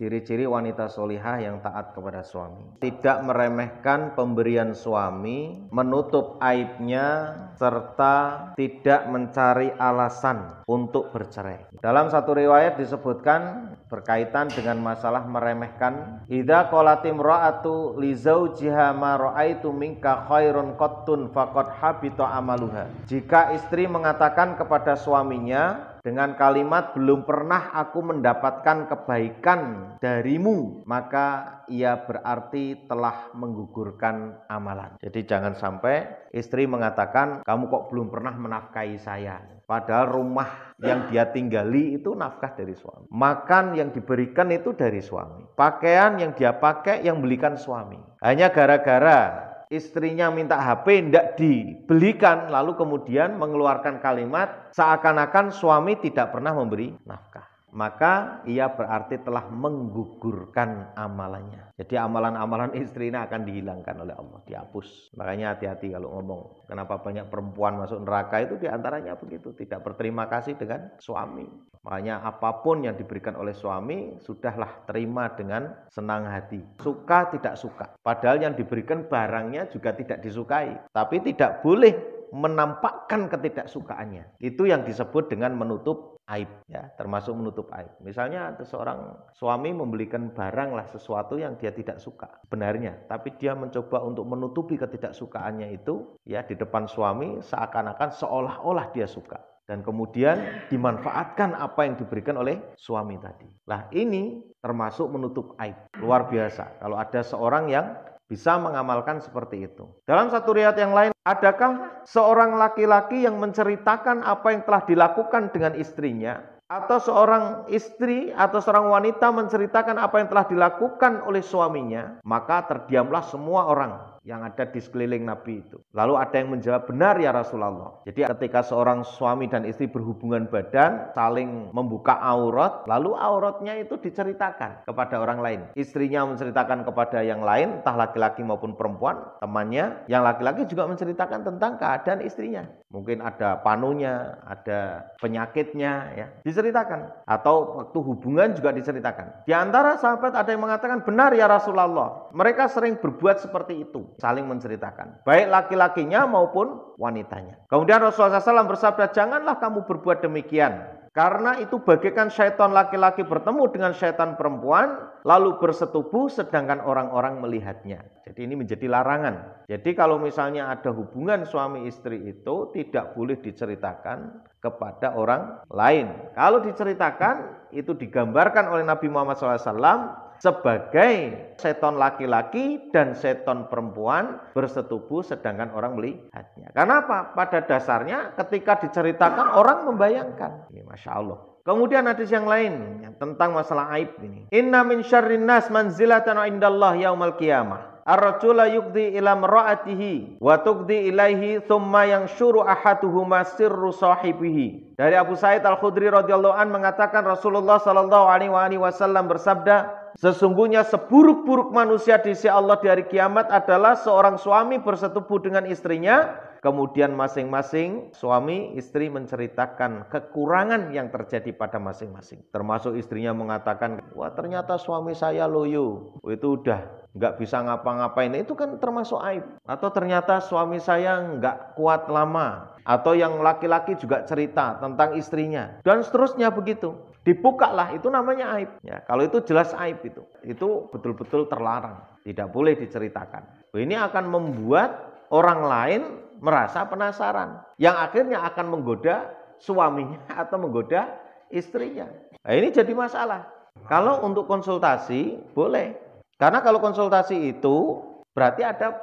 Ciri-ciri wanita solihah yang taat kepada suami. Tidak meremehkan pemberian suami, menutup aibnya, serta tidak mencari alasan untuk bercerai. Dalam satu riwayat disebutkan berkaitan dengan masalah meremehkan, idza qalat imra'atu li zawjiha ma ra'aitu minka khairun qattun faqad habita amaluha. Jika istri mengatakan kepada suaminya dengan kalimat belum pernah aku mendapatkan kebaikan darimu, maka ia berarti telah menggugurkan amalan. Jadi jangan sampai istri mengatakan kamu kok belum pernah menafkahi saya, padahal rumah yang dia tinggali itu nafkah dari suami, makan yang diberikan itu dari suami, pakaian yang dia pakai yang belikan suami. Hanya gara-gara istrinya minta HP tidak dibelikan, lalu kemudian mengeluarkan kalimat seakan-akan suami tidak pernah memberi nafkah, maka ia berarti telah menggugurkan amalannya. Jadi amalan-amalan istrinya akan dihilangkan oleh Allah, dihapus. Makanya hati-hati kalau ngomong. Kenapa banyak perempuan masuk neraka itu diantaranya begitu, tidak berterima kasih dengan suami. Makanya apapun yang diberikan oleh suami, sudahlah terima dengan senang hati. Suka tidak suka. Padahal yang diberikan barangnya juga tidak disukai. Tapi tidak boleh menampakkan ketidaksukaannya. Itu yang disebut dengan menutup aib, ya, termasuk menutup aib. Misalnya ada seorang suami membelikan barang lah, sesuatu yang dia tidak suka sebenarnya, tapi dia mencoba untuk menutupi ketidaksukaannya itu, ya, di depan suami seakan-akan seolah-olah dia suka. Dan kemudian dimanfaatkan apa yang diberikan oleh suami tadi. Nah, ini termasuk menutup aib. Luar biasa kalau ada seorang yang bisa mengamalkan seperti itu. Dalam satu riwayat yang lain, adakah seorang laki-laki yang menceritakan apa yang telah dilakukan dengan istrinya, atau seorang istri atau seorang wanita menceritakan apa yang telah dilakukan oleh suaminya, maka terdiamlah semua orang yang ada di sekeliling Nabi itu. Lalu ada yang menjawab, benar ya Rasulullah. Jadi ketika seorang suami dan istri berhubungan badan, saling membuka aurat, lalu auratnya itu diceritakan kepada orang lain. Istrinya menceritakan kepada yang lain, entah laki-laki maupun perempuan, temannya. Yang laki-laki juga menceritakan tentang keadaan istrinya. Mungkin ada panunya, ada penyakitnya, ya, diceritakan. Atau waktu hubungan juga diceritakan. Di antara sahabat ada yang mengatakan, benar ya Rasulullah. Mereka sering berbuat seperti itu, saling menceritakan, baik laki-lakinya maupun wanitanya. Kemudian Rasulullah SAW bersabda, janganlah kamu berbuat demikian, karena itu bagaikan syaitan laki-laki bertemu dengan syaitan perempuan, lalu bersetubuh sedangkan orang-orang melihatnya. Jadi ini menjadi larangan. Jadi kalau misalnya ada hubungan suami istri itu tidak boleh diceritakan kepada orang lain. Kalau diceritakan, itu digambarkan oleh Nabi Muhammad SAW sebagai seton laki-laki dan seton perempuan bersetubuh sedangkan orang melihatnya. Karena apa? Pada dasarnya ketika diceritakan orang membayangkan. Ini Masya Allah. Kemudian hadis yang lain tentang masalah aib ini. Inna min syarrin nas manzilatan indallah yaumal qiyamah. Ar-rajula yuqdi ila mar'atihi wa tuqdi ilaihi thumma yanshuru ahaduhuma sirru sahibihi. Dari Abu Sa'id Al-Khudri radhiyallahu an mengatakan Rasulullah sallallahu alaihi wasallam bersabda, sesungguhnya seburuk-buruk manusia di sisi Allah di hari kiamat adalah seorang suami bersetubuh dengan istrinya, kemudian masing-masing suami istri menceritakan kekurangan yang terjadi pada masing-masing. Termasuk istrinya mengatakan, wah ternyata suami saya loyo, itu udah nggak bisa ngapa-ngapain, itu kan termasuk aib. Atau ternyata suami saya nggak kuat lama. Atau yang laki-laki juga cerita tentang istrinya. Dan seterusnya begitu. Dibukalah, itu namanya aib. Ya, kalau itu jelas aib itu betul-betul terlarang. Tidak boleh diceritakan. Ini akan membuat orang lain merasa penasaran. Yang akhirnya akan menggoda suaminya atau menggoda istrinya. Nah, ini jadi masalah. Kalau untuk konsultasi, boleh. Karena kalau konsultasi itu berarti ada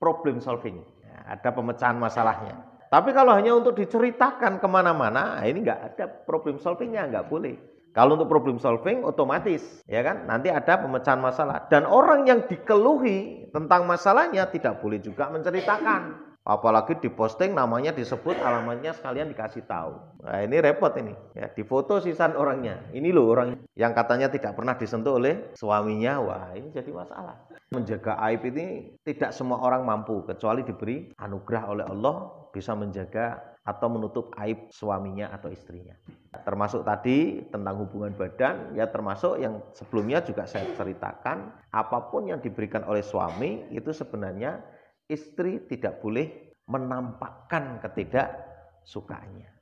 problem solving, ya, ada pemecahan masalahnya. Tapi kalau hanya untuk diceritakan kemana-mana, ini nggak ada problem solvingnya, nggak boleh. Kalau untuk problem solving otomatis, ya kan, nanti ada pemecahan masalah. Dan orang yang dikeluhi tentang masalahnya tidak boleh juga menceritakan. Apalagi diposting namanya disebut, alamatnya sekalian dikasih tahu. Nah ini repot ini, ya, difoto sisan orangnya. Ini loh orang yang katanya tidak pernah disentuh oleh suaminya. Wah ini jadi masalah. Menjaga aib ini tidak semua orang mampu, kecuali diberi anugerah oleh Allah bisa menjaga atau menutup aib suaminya atau istrinya. Termasuk tadi tentang hubungan badan, ya termasuk yang sebelumnya juga saya ceritakan, apapun yang diberikan oleh suami itu sebenarnya istri tidak boleh menampakkan ketidaksukaannya.